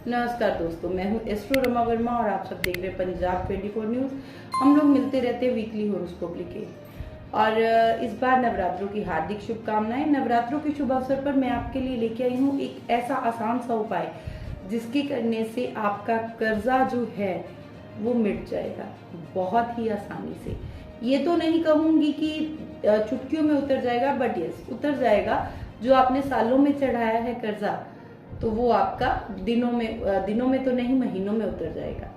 नमस्कार दोस्तों, मैं हूं एस्ट्रो रमा वर्मा और आप सब देख रहे हैं पंजाब 24 न्यूज। हम लोग मिलते रहते हैं वीकली हॉरोस्कोप लेके और इस बार नवरात्रों की हार्दिक शुभकामनाएं। नवरात्रों के शुभ अवसर पर मैं आपके लिए लेके आई हूं एक ऐसा आसान सा उपाय जिसके करने से आपका कर्जा जो है वो मिट जाएगा बहुत ही आसानी से। ये तो नहीं कहूंगी कि चुटकियों में उतर जाएगा, बट यस उतर जाएगा। जो आपने सालों में चढ़ाया है कर्जा, तो वो आपका दिनों में तो नहीं, महीनों में उतर जाएगा।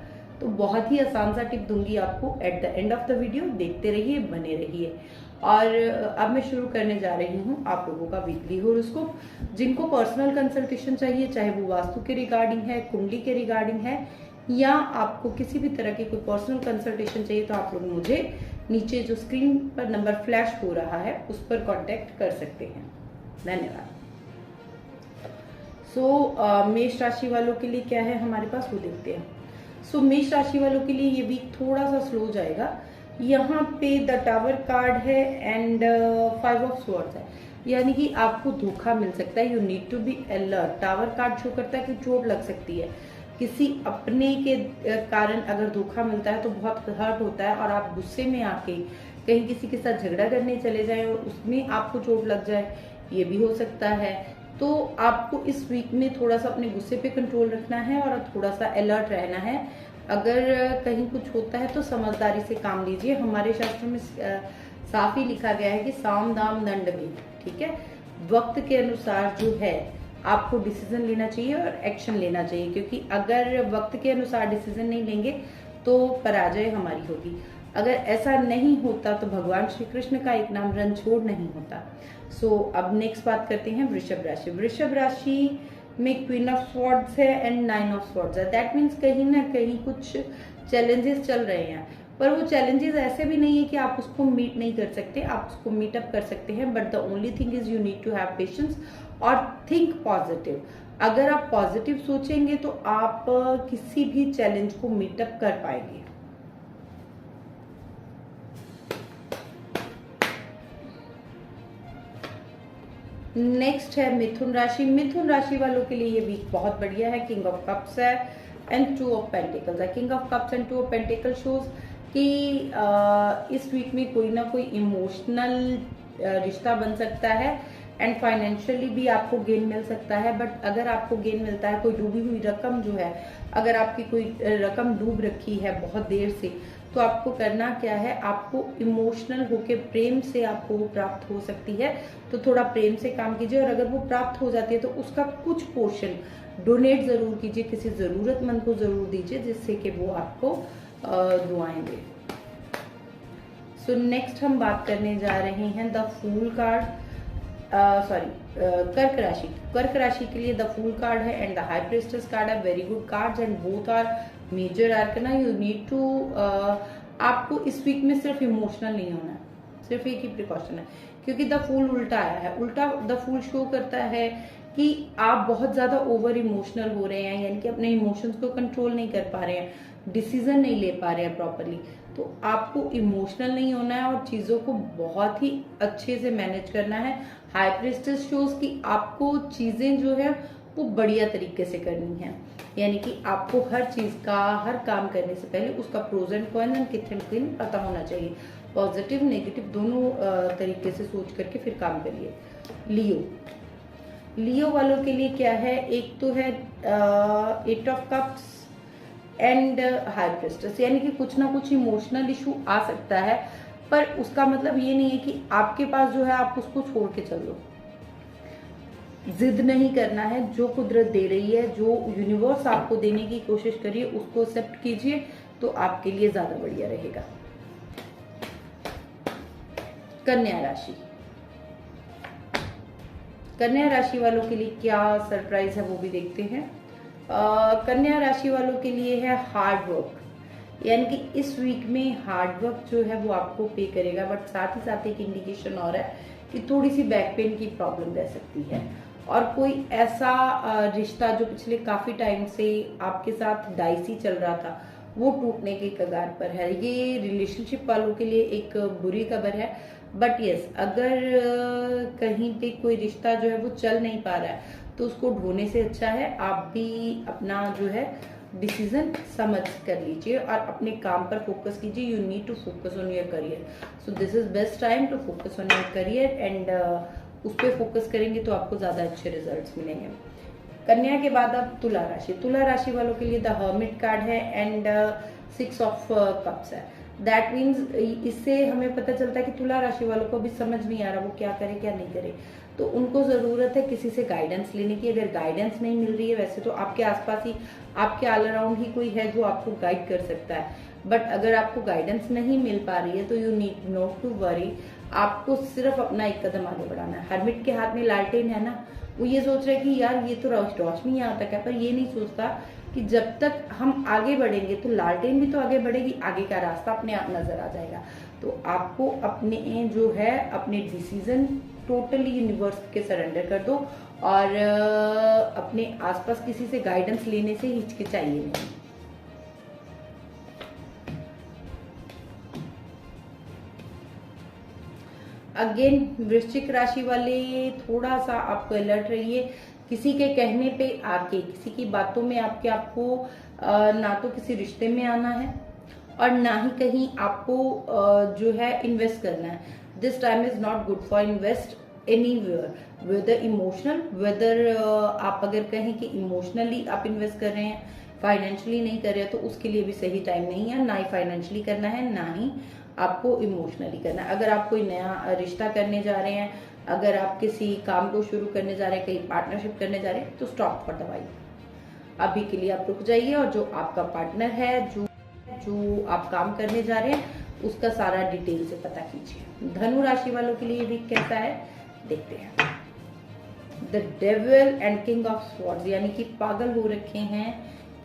तो बहुत ही आसान सा टिप दूंगी आपको at the end of the video. देखते रहिए, बने रहिए। और अब मैं शुरू करने जा रही हूँ आप लोगों का वीकली हॉरोस्कोप। जिनको पर्सनल कंसल्टेशन चाहिए, चाहे वो वास्तु के रिगार्डिंग है, कुंडली के रिगार्डिंग है, या आपको किसी भी तरह की कोई पर्सनल कंसल्टेशन चाहिए, तो आप लोग मुझे नीचे जो स्क्रीन पर नंबर फ्लैश हो रहा है उस पर कांटेक्ट कर सकते हैं। धन्यवाद। मेष राशि वालों के लिए क्या है हमारे पास, वो देखते हैं। मेष राशि वालों के लिए ये वीक थोड़ा सा स्लो जाएगा। यहाँ पे द टावर कार्ड है एंड 5 ऑफ स्वॉर्ड्स है, यानी कि आपको धोखा मिल सकता है। You need to be alert. Tower card show करता है कि चोट लग सकती है, किसी अपने के कारण अगर धोखा मिलता है तो बहुत हर्ट होता है और आप गुस्से में आके कहीं किसी के साथ झगड़ा करने चले जाएं और उसमें आपको चोट लग जाए, ये भी हो सकता है। तो आपको इस वीक में थोड़ा सा अपने गुस्से पे कंट्रोल रखना है और थोड़ा सा अलर्ट रहना है। अगर कहीं कुछ होता है तो समझदारी से काम लीजिए। हमारे शास्त्र में साफ ही लिखा गया है कि साम दाम दंड भेद, ठीक है। वक्त के अनुसार जो है आपको डिसीजन लेना चाहिए और एक्शन लेना चाहिए, क्योंकि अगर वक्त के अनुसार डिसीजन नहीं लेंगे तो पराजय हमारी होगी। अगर ऐसा नहीं होता तो भगवान श्री कृष्ण का एक नाम रणछोड़ नहीं होता। अब नेक्स्ट बात करते हैं वृषभ राशि। वृषभ राशि में क्वीन ऑफ स्वॉर्ड्स है एंड 9 ऑफ स्वॉर्ड्स है। दैट मीन्स कहीं ना कहीं कुछ चैलेंजेस चल रहे हैं, पर वो चैलेंजेस ऐसे भी नहीं है कि आप उसको मीट नहीं कर सकते, आप उसको मीट अप कर सकते हैं। But the only thing is you need to have patience और थिंक पॉजिटिव। अगर आप पॉजिटिव सोचेंगे तो आप किसी भी चैलेंज को मीट अप कर पाएंगे। नेक्स्ट है मिथुन राशि। मिथुन राशि वालों के लिए ये वीक बहुत बढ़िया है। किंग ऑफ कप्स है एंड 2 ऑफ पेंटिकल्स है। King of cups and 2 of pentacle shows कि इस वीक में कोई ना कोई इमोशनल रिश्ता बन सकता है एंड फाइनेंशियली भी आपको गेन मिल सकता है। बट अगर आपको गेन मिलता है, कोई डूबी हुई रकम जो है, अगर आपकी कोई रकम डूब रखी है बहुत देर से, तो आपको करना क्या है, आपको इमोशनल होके प्रेम से आपको वो प्राप्त हो सकती है। तो थोड़ा प्रेम से काम कीजिए और अगर वो प्राप्त हो जाती है तो उसका कुछ पोर्शन डोनेट जरूर कीजिए, किसी जरूरतमंद को जरूर दीजिए, जिससे कि वो आपको दुआएं दे। नेक्स्ट हम बात करने जा रहे हैं द फूल कार्ड, कर्क राशि। कर्क राशि के लिए द फूल कार्ड है and the high priestess card है। Very good cards and both are major arcana. You need to आपको इस वीक में सिर्फ इमोशनल नहीं होना है, सिर्फ एक ही प्रिकॉशन है, क्योंकि द फूल उल्टा आया है। उल्टा द फूल शो करता है कि आप बहुत ज्यादा ओवर इमोशनल हो रहे हैं, यानी कि अपने इमोशंस को कंट्रोल नहीं कर पा रहे हैं, डिसीजन नहीं ले पा रहे हैं प्रॉपरली। तो आपको इमोशनल नहीं होना है और चीजों को बहुत ही अच्छे से मैनेज करना है। हाई प्रिस्टेस शोज कि आपको चीजें जो है वो बढ़िया तरीके से करनी है, यानी कि आपको हर चीज का, हर काम करने से पहले उसका pros and cons and kith and clean पता होना चाहिए। पॉजिटिव नेगेटिव दोनों तरीके से सोच करके फिर काम करिए। लियो वालों के लिए क्या है, एक तो है 8 of cups and high priestess, यानी कि कुछ ना कुछ इमोशनल इशू आ सकता है, पर उसका मतलब ये नहीं है कि आपके पास जो है आप उसको छोड़ के चल लो। जिद नहीं करना है, जो कुदरत दे रही है, जो यूनिवर्स आपको देने की कोशिश करिए, उसको एक्सेप्ट कीजिए, तो आपके लिए ज्यादा बढ़िया रहेगा। कन्या राशि। कन्या राशि वालों के लिए क्या सरप्राइज है वो भी देखते हैं। कन्या राशि वालों के लिए है हार्ड वर्क, यानी कि इस वीक में हार्ड वर्क जो है वो आपको पे करेगा। बट साथ ही साथ एक इंडिकेशन और है कि थोड़ी सी बैक पेन की प्रॉब्लम रह सकती है और कोई ऐसा रिश्ता जो पिछले काफी टाइम से आपके साथ डाइसी चल रहा था वो टूटने के कगार पर है। ये रिलेशनशिप वालों के लिए एक बुरी खबर है। बट यस, अगर कहीं पे कोई रिश्ता जो है वो चल नहीं पा रहा है तो उसको ढोने से अच्छा है आप भी अपना जो है डिसीजन समझ कर लीजिए और अपने काम पर फोकस कीजिए। You need to focus on your career, so this is best time to focus on your career and उस पर फोकस करेंगे तो आपको ज्यादा अच्छे रिजल्ट्स मिलेंगे। कन्या के बाद अब तुला राशि। तुला राशि वालों के लिए द हर्मिट कार्ड है एंड 6 ऑफ कप्स है। दैट मीन्स इससे हमें पता चलता है कि तुला राशि वालों को अभी समझ नहीं आ रहा वो क्या करे क्या नहीं करे, तो उनको जरूरत है किसी से गाइडेंस लेने की। अगर गाइडेंस नहीं मिल रही है, वैसे तो आपके आसपास ही आपके ऑल अराउंड ही कोई है जो आपको गाइड कर सकता है, बट अगर आपको गाइडेंस नहीं मिल पा रही है तो you need not to worry. आपको सिर्फ अपना एक कदम आगे बढ़ाना है। हर्मिट के हाथ में लालटेन है ना, वो ये सोच रहे कि यार ये तो रोशनी यहाँ तक है, पर ये नहीं सोचता कि जब तक हम आगे बढ़ेंगे तो लालटेन भी तो आगे बढ़ेगी, आगे का रास्ता अपने आप नजर आ जाएगा। तो आपको अपने जो है अपने डिसीजन टोटली यूनिवर्स के सरेंडर कर दो और अपने आसपास किसी से गाइडेंस लेने से हिचकिचाइए नहीं। अगेन वृश्चिक राशि वाले थोड़ा सा आपको अलर्ट रहिए। किसी के कहने पे आके, किसी की बातों में आपको ना तो किसी रिश्ते में आना है और ना ही कहीं आपको जो है इन्वेस्ट करना है। This time is not good for invest anywhere, whether emotional, whether आप अगर कहें कि इमोशनली आप इन्वेस्ट कर रहे हैं, फाइनेंशियली नहीं कर रहे हैं, तो उसके लिए भी सही टाइम नहीं है। ना ही फाइनेंशियली करना है, ना ही आपको इमोशनली करना है। अगर आप कोई नया रिश्ता करने जा रहे हैं, अगर आप किसी काम को शुरू करने जा रहे हैं, कहीं पार्टनरशिप करने जा रहे हैं, तो स्टॉप फॉर द वाइल। अभी के लिए आप रुक जाइए और जो आपका पार्टनर है, जो आप काम करने जा रहे हैं, उसका सारा डिटेल से पता कीजिए। धनु राशि वालों के लिए वीक कैसा है देखते हैं। The devil and king of swords, यानी कि पागल हो रखे हैं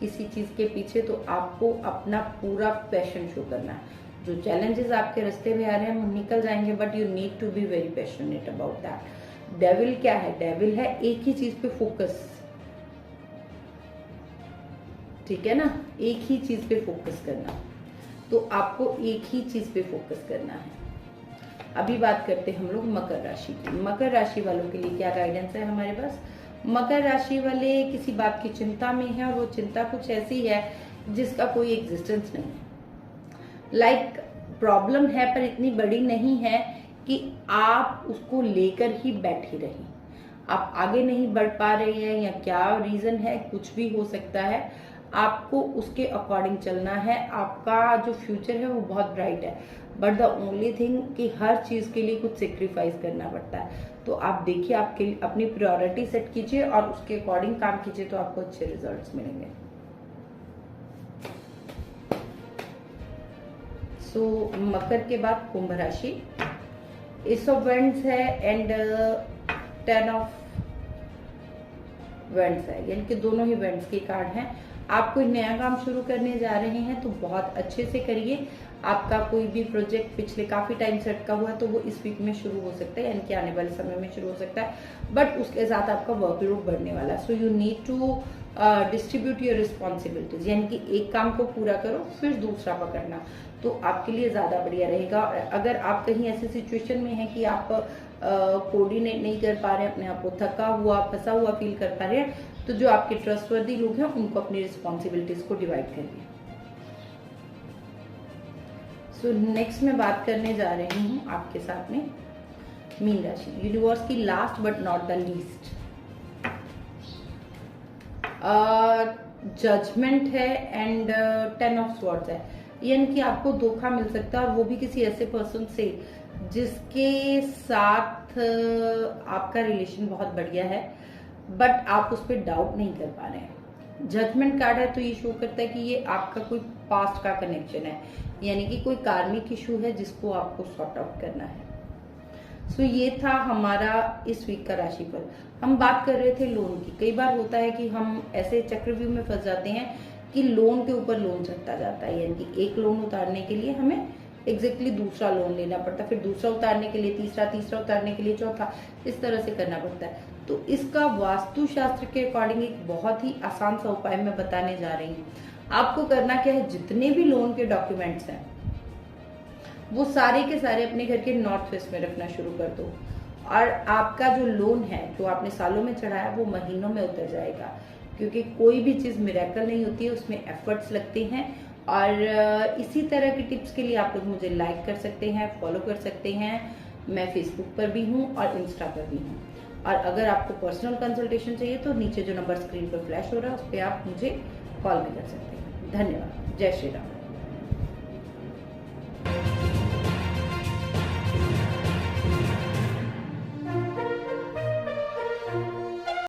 किसी चीज के पीछे, तो आपको अपना पूरा पैशन शो करना है। जो चैलेंजेस आपके रास्ते में आ रहे हैं वो निकल जाएंगे, but you need to be very passionate about that. Devil क्या है? डेविल है एक ही चीज पे फोकस, ठीक है ना, एक ही चीज पे फोकस करना, तो आपको एक ही चीज पे फोकस करना है। अभी बात करते हैं हम लोग मकर राशि की। मकर राशि वालों के लिए क्या गाइडेंस है हमारे पास? मकर राशि वाले किसी बात की चिंता में है और वो चिंता कुछ ऐसी है जिसका कोई एग्जिस्टेंस नहीं है। लाइक प्रॉब्लम है पर इतनी बड़ी नहीं है कि आप उसको लेकर ही बैठे रहें। आप आगे नहीं बढ़ पा रहे हैं या क्या रीजन है, कुछ भी हो सकता है। आपको उसके अकॉर्डिंग चलना है। आपका जो फ्यूचर है वो बहुत ब्राइट है, बट द ओनली थिंग कि हर चीज के लिए कुछ सेक्रीफाइस करना पड़ता है। तो आप देखिए, आपके अपनी प्रायोरिटी सेट कीजिए और उसके अकॉर्डिंग काम कीजिए, तो आपको अच्छे रिजल्ट्स मिलेंगे। सो मकर के बाद कुंभ राशि। एस ऑफ वेंड्स है एंड 10 ऑफ वेंड्स है, यानी कि दोनों ही वेंड्स के कार्ड हैं। आप कोई नया काम शुरू करने जा रहे हैं तो बहुत अच्छे से करिए। आपका कोई भी प्रोजेक्ट पिछले काफी टाइम से अटका हुआ है तो वो इस वीक में शुरू हो सकता है, यानी कि आने वाले समय में शुरू हो सकता है, बट उसके साथ आपका वर्कलोड बढ़ने वाला है। So you need to distribute your responsibilities, यानी कि एक काम को पूरा करो फिर दूसरा पकड़ना, तो आपके लिए ज्यादा बढ़िया रहेगा। अगर आप कहीं ऐसी सिचुएशन में हैं कि आप कोऑर्डिनेट नहीं कर पा रहे हैं, अपने आप को थका हुआ फंसा हुआ फील कर पा रहे हैं, तो जो आपके ट्रस्टवर्दी लोग हैं उनको अपनी रिस्पॉन्सिबिलिटीज को डिवाइड करिए। सो नेक्स्ट मैं बात करने जा रही हूँ आपके साथ में मीन राशि, यूनिवर्स की last but not the least. Judgement है एंड 10 ऑफ स्वॉर्ड्स है, यानी कि आपको धोखा मिल सकता है और वो भी किसी ऐसे पर्सन से जिसके साथ आपका रिलेशन बहुत बढ़िया है, बट आप उस पर डाउट नहीं कर पा रहे हैं। जजमेंट कार्ड है तो ये शो करता है कि ये आपका कोई पास्ट का कनेक्शन है, यानी कि कोई कार्मिक इशू है जिसको आपको सॉर्ट आउट करना है। सो ये था हमारा इस वीक का राशिफल। हम बात कर रहे थे लोन की। कई बार होता है कि हम ऐसे चक्रव्यूह में फंस जाते हैं कि लोन के ऊपर लोन चढ़ता जाता है, यानी कि एक लोन उतारने के लिए हमें एग्जैक्टली दूसरा लोन लेना पड़ता है, फिर दूसरा उतारने के लिए तीसरा, तीसरा उतारने के लिए चौथा, इस तरह से करना पड़ता है। तो इसका वास्तुशास्त्र के अकॉर्डिंग एक बहुत ही आसान सा उपाय मैं बताने जा रही हूँ। आपको करना क्या है, जितने भी लोन के डॉक्यूमेंट्स हैं वो सारे के सारे अपने घर के नॉर्थ फेस में रखना शुरू कर दो और आपका जो लोन है जो आपने सालों में चढ़ाया वो महीनों में उतर जाएगा, क्योंकि कोई भी चीज़ मिरेकल नहीं होती है, उसमें एफर्ट्स लगते हैं। और इसी तरह की टिप्स के लिए आप लोग मुझे लाइक कर सकते हैं, फॉलो कर सकते हैं। मैं फेसबुक पर भी हूँ और इंस्टा पर भी हूँ। और अगर आपको पर्सनल कंसल्टेशन चाहिए तो नीचे जो नंबर स्क्रीन पर फ्लैश हो रहा है उस पर आप मुझे कॉल भी कर सकते हैं। धन्यवाद। जय श्री राम।